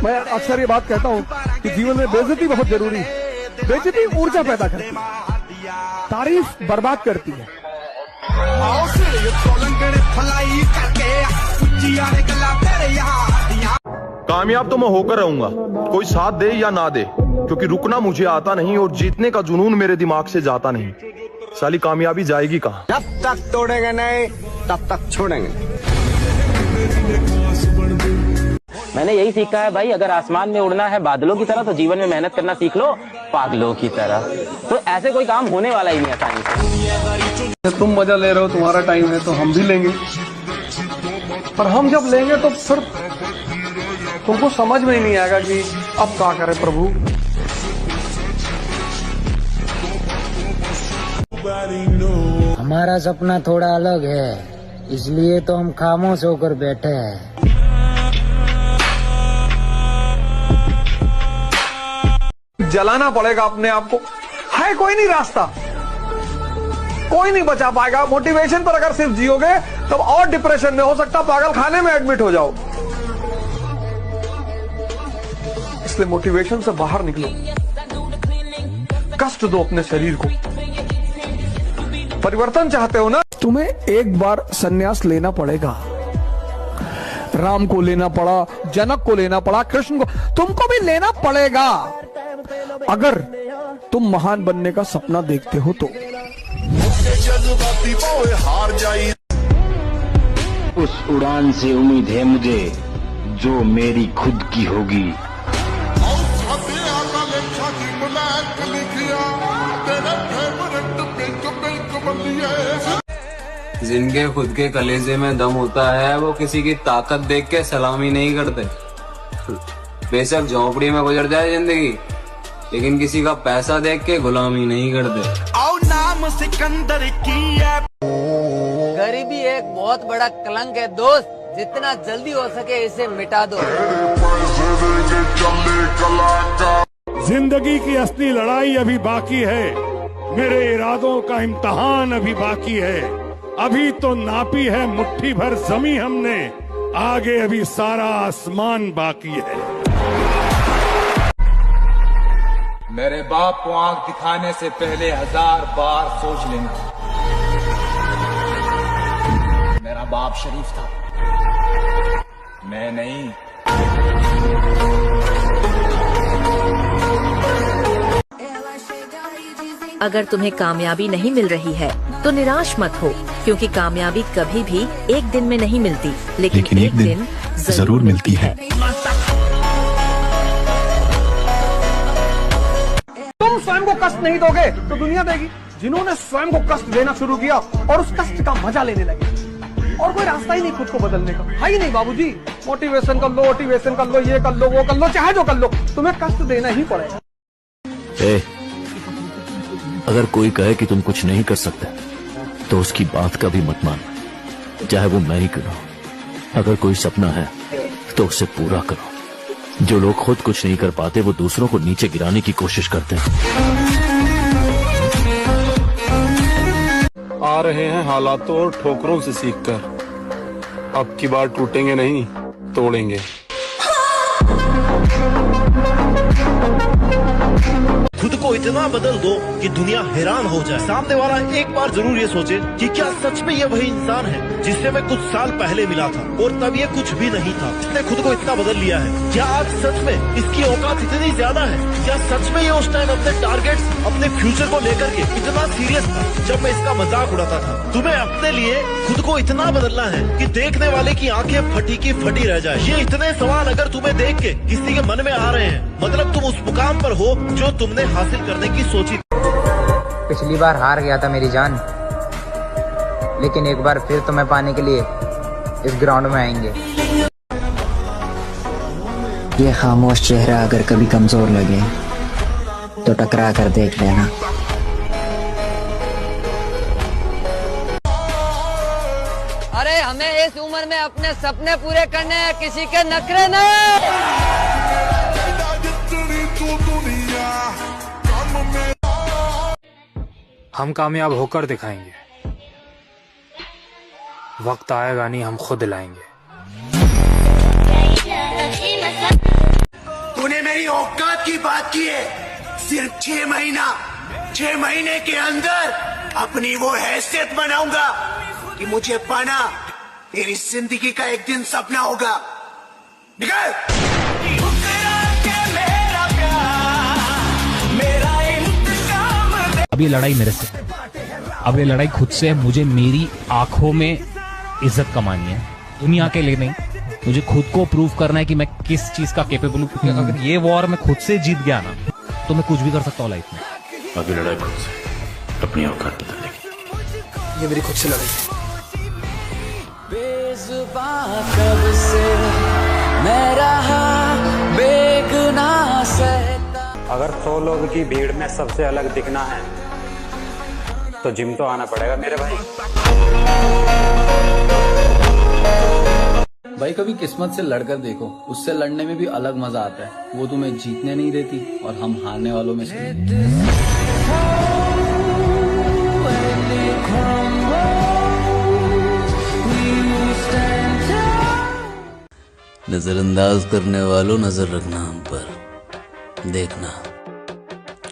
मैं अक्सर ये बात कहता हूँ कि जीवन में बेइज्जती बहुत जरूरी है। बेइज्जती ऊर्जा पैदा करती है, तारीफ बर्बाद करती है। कामयाब तो मैं होकर रहूंगा, कोई साथ दे या ना दे, क्योंकि रुकना मुझे आता नहीं और जीतने का जुनून मेरे दिमाग से जाता नहीं। साली कामयाबी जाएगी कहाँ? जब तक तोड़ेंगे नहीं तब तक छोड़ेंगे। मैंने यही सीखा है भाई, अगर आसमान में उड़ना है बादलों की तरह तो जीवन में मेहनत करना सीख लो पागलों की तरह। तो ऐसे कोई काम होने वाला ही नहीं आसानी से। तुम मजा ले रहे हो, तुम्हारा टाइम है तो हम भी लेंगे, पर हम जब लेंगे तो फिर तुमको समझ में ही नहीं आएगा कि अब क्या करें प्रभु। हमारा सपना थोड़ा अलग है, इसलिए तो हम खामोश होकर बैठे हैं। जलाना पड़ेगा अपने आप को, है कोई नहीं रास्ता, कोई नहीं बचा पाएगा। मोटिवेशन पर अगर सिर्फ जियोगे तब और डिप्रेशन में, हो सकता पागल खाने में एडमिट हो जाओ। इसलिए मोटिवेशन से बाहर निकलो, कष्ट दो अपने शरीर को। परिवर्तन चाहते हो ना, तुम्हें एक बार संन्यास लेना पड़ेगा। राम को लेना पड़ा, जनक को लेना पड़ा, कृष्ण को, तुमको भी लेना पड़ेगा अगर तुम महान बनने का सपना देखते हो तो। उस उड़ान से उम्मीद है मुझे जो मेरी खुद की होगी। जिनके खुद के कलेजे में दम होता है वो किसी की ताकत देख के सलामी नहीं करते। बेशक झोंपड़ी में गुजर जाए जिंदगी, लेकिन किसी का पैसा देख के गुलामी नहीं करते। नाम सिकंदर की है। गरीबी एक बहुत बड़ा कलंक है दोस्त, जितना जल्दी हो सके इसे मिटा दो। जिंदगी की असली लड़ाई अभी बाकी है, मेरे इरादों का इम्तहान अभी बाकी है। अभी तो नापी है मुट्ठी भर जमी हमने, आगे अभी सारा आसमान बाकी है। मेरे बाप को आंख दिखाने से पहले 1000 बार सोच लेना। मेरा बाप शरीफ था, मैं नहीं। अगर तुम्हें कामयाबी नहीं मिल रही है तो निराश मत हो, क्योंकि कामयाबी कभी भी एक दिन में नहीं मिलती, लेकिन एक दिन जरूर मिलती है। तुम स्वयं को कष्ट नहीं दोगे तो दुनिया देगी। जिन्होंने स्वयं को कष्ट देना शुरू किया और उस कष्ट का मजा लेने लगे, और कोई रास्ता ही नहीं खुद को बदलने का, है ही नहीं बाबूजी। मोटिवेशन कर लो, मोटिवेशन कर लो, ये कर लो, वो कर लो, चाहे जो कर लो, तुम्हें कष्ट देना ही पड़ेगा। अगर कोई कहे कि तुम कुछ नहीं कर सकते तो उसकी बात का भी मत मानो, चाहे वो मैं ही करूं। अगर कोई सपना है तो उसे पूरा करो। जो लोग खुद कुछ नहीं कर पाते वो दूसरों को नीचे गिराने की कोशिश करते हैं। आ रहे हैं हालातों और ठोकरों से सीखकर, अब की बार टूटेंगे नहीं तोड़ेंगे। खुद को इतना बदल दो कि दुनिया हैरान हो जाए। सामने वाला एक बार जरूर ये सोचे कि क्या सच में ये वही इंसान है जिससे मैं कुछ साल पहले मिला था और तब ये कुछ भी नहीं था। इसने खुद को इतना बदल लिया है। क्या आज सच में इसकी औकात इतनी ज्यादा है? क्या सच में ये उस टाइम अपने टारगेट्स, अपने फ्यूचर को लेकर के इतना सीरियस था जब मैं इसका मजाक उड़ाता था? तुम्हें अपने लिए खुद को इतना बदलना है कि देखने वाले की आंखें फटी की फटी रह जाए। ये इतने सवाल अगर तुम्हें देख के किसी के मन में आ रहे हैं, मतलब तुम उस मुकाम पर हो जो तुमने हासिल करने की सोची। पिछली बार हार गया था मेरी जान, लेकिन एक बार फिर तुम्हें पाने के लिए इस ग्राउंड में आएंगे। ये खामोश चेहरा अगर कभी कमजोर लगे तो टकरा कर देख लेना। अरे हमें इस उम्र में अपने सपने पूरे करने हैं, किसी के नखरे नहीं। हम कामयाब होकर दिखाएंगे, वक्त आएगा नहीं हम खुद लाएंगे। मेरी औकात की बात की है। सिर्फ 6 महीने के अंदर अपनी वो हैसियत बनाऊंगा कि मुझे पाना तेरी जिंदगी का एक दिन सपना होगा। निकल। अब ये लड़ाई मेरे से, अब ये लड़ाई खुद से है। मुझे मेरी आंखों में इज्जत कमानी है, दुनिया के लिए नहीं। मुझे खुद को प्रूव करना है कि मैं किस चीज का केपेबल हूँ, क्योंकि अगर ये वॉर मैं खुद से जीत गया ना तो मैं कुछ भी कर सकता हूँ लाइफ में। अभी लड़ाई खुद से, अपनी औकात बताने की। ये मेरी खुद से लड़ाई। कब से मैं रहा बेगुनाह से। अगर 100 लोगों की भीड़ में सबसे अलग दिखना है तो जिम तो आना पड़ेगा मेरे भाई। भाई कभी किस्मत से लड़कर देखो, उससे लड़ने में भी अलग मजा आता है। वो तुम्हें जीतने नहीं देती और हम हारने वालों में से। नजरअंदाज करने वालों नजर रखना हम पर, देखना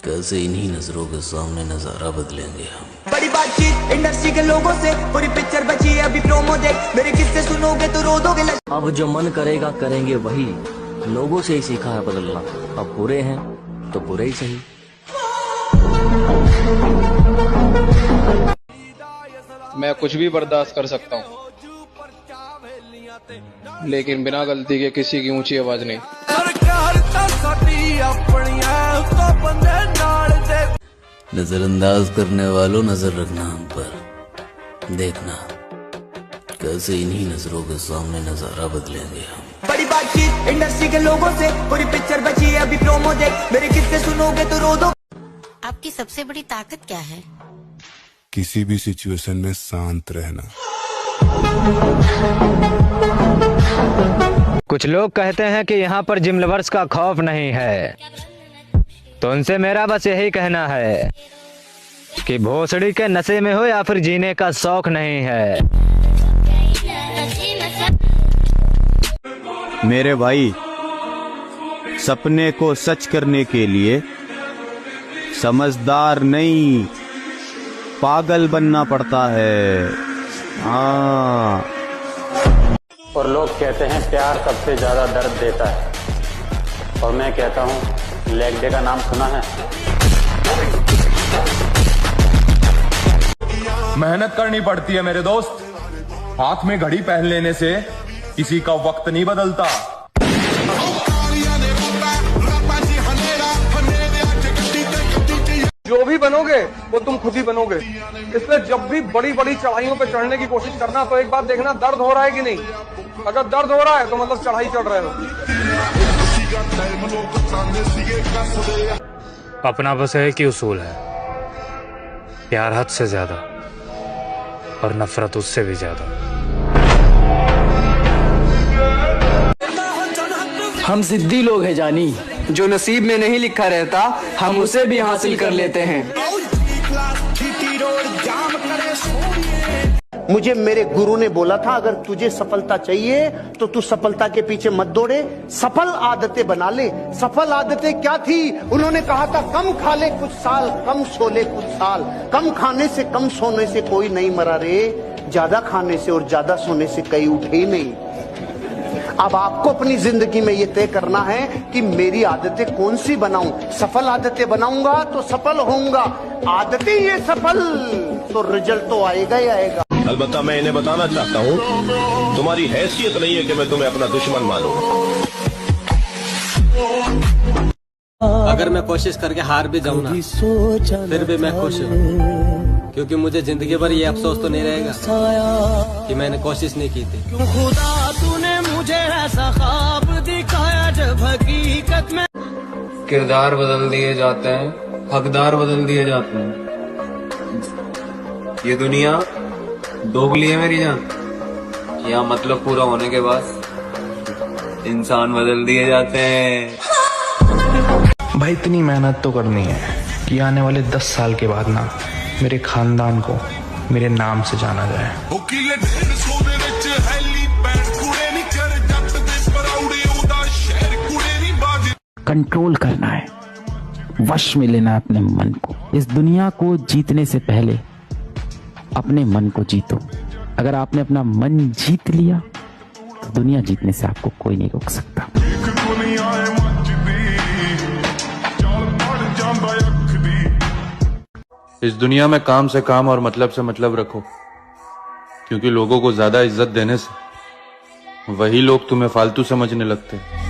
कैसे इन्हीं नजरों के सामने नजारा बदलेंगे हम। बड़ी बातचीत इंडस्ट्री के लोगों से, पूरी पिक्चर बची है अभी प्रोमो देख, मेरे किस्से सुनोगे तो रो दोगे। अब जो मन करेगा करेंगे वही, लोगों से ही सीखा है बदलना। अब बुरे हैं तो बुरे ही सही। मैं कुछ भी बर्दाश्त कर सकता हूँ, लेकिन बिना गलती के किसी की ऊंची आवाज नहीं। नजरअंदाज करने वालों नजर रखना हम पर, देखना कैसे इन्हीं नजरों के सामने नजारा बदलेंगे हम। बड़ी बातचीत इंडस्ट्री के लोगों से, पूरी पिक्चर बची है अभी प्रोमो देख, मेरे किस्से सुनोगे तो रो दो। आपकी सबसे बड़ी ताकत क्या है? किसी भी सिचुएशन में शांत रहना। कुछ लोग कहते हैं कि यहाँ पर जिम लवर्स का खौफ नहीं है, तो उनसे मेरा बस यही कहना है कि भोसड़ी के नशे में हो या फिर जीने का शौक नहीं है। मेरे भाई, सपने को सच करने के लिए समझदार नहीं पागल बनना पड़ता है। हाँ। और लोग कहते हैं प्यार सबसे ज्यादा दर्द देता है, और मैं कहता हूँ लेग डे का नाम सुना है? मेहनत करनी पड़ती है मेरे दोस्त। हाथ में घड़ी पहन लेने से किसी का वक्त नहीं बदलता। जो भी बनोगे वो तुम खुद ही बनोगे। इसलिए जब भी बड़ी बड़ी चढ़ाइयों पे चढ़ने की कोशिश करना तो एक बात देखना, दर्द हो रहा है कि नहीं। अगर दर्द हो रहा है तो मतलब चढ़ाई चढ़ रहे हो। अपना बस एक ही उसूल है, प्यार हद से ज्यादा और नफरत उससे भी ज्यादा। हम जिद्दी लोग हैं जानी, जो नसीब में नहीं लिखा रहता हम उसे भी हासिल कर लेते हैं। मुझे मेरे गुरु ने बोला था, अगर तुझे सफलता चाहिए तो तू सफलता के पीछे मत दौड़े, सफल आदतें बना ले। सफल आदतें क्या थी? उन्होंने कहा था कम खा ले कुछ साल, कम सो ले कुछ साल। कम खाने से कम सोने से कोई नहीं मरा रे, ज्यादा खाने से और ज्यादा सोने से कई उठे ही नहीं। अब आपको अपनी जिंदगी में ये तय करना है कि मेरी आदतें कौन सी बनाऊं। सफल आदतें बनाऊंगा तो सफल होऊंगा, आदतें ये सफल तो रिजल्ट तो आएगा ही आएगा। अलबत्ता मैं इन्हें बताना चाहता हूँ, तुम्हारी हैसियत नहीं है कि मैं तुम्हें अपना दुश्मन मानूं। अगर मैं कोशिश करके हार भी जाऊँ ना, फिर भी मैं खुश हूँ, क्योंकि मुझे जिंदगी भर ये अफसोस तो नहीं रहेगा कि मैंने कोशिश नहीं की थी। खुदा तूने मुझे ऐसा ख्वाब दिखाया जब हकीकत में। किरदार बदल दिए जाते हैं, हकदार बदल दिए जाते हैं। ये दुनिया दोगली है मेरी जान। यहाँ मतलब पूरा होने के बाद इंसान बदल दिए जाते हैं। भाई इतनी मेहनत तो करनी है कि आने वाले 10 साल के बाद ना मेरे खानदान को मेरे नाम से जाना जाए। कंट्रोल करना है, वश में लेना है अपने मन को। इस दुनिया को जीतने से पहले अपने मन को जीतो। अगर आपने अपना मन जीत लिया तो दुनिया जीतने से आपको कोई नहीं रोक सकता। इस दुनिया में काम से काम और मतलब से मतलब रखो, क्योंकि लोगों को ज्यादा इज्जत देने से वही लोग तुम्हें फालतू समझने लगते हैं।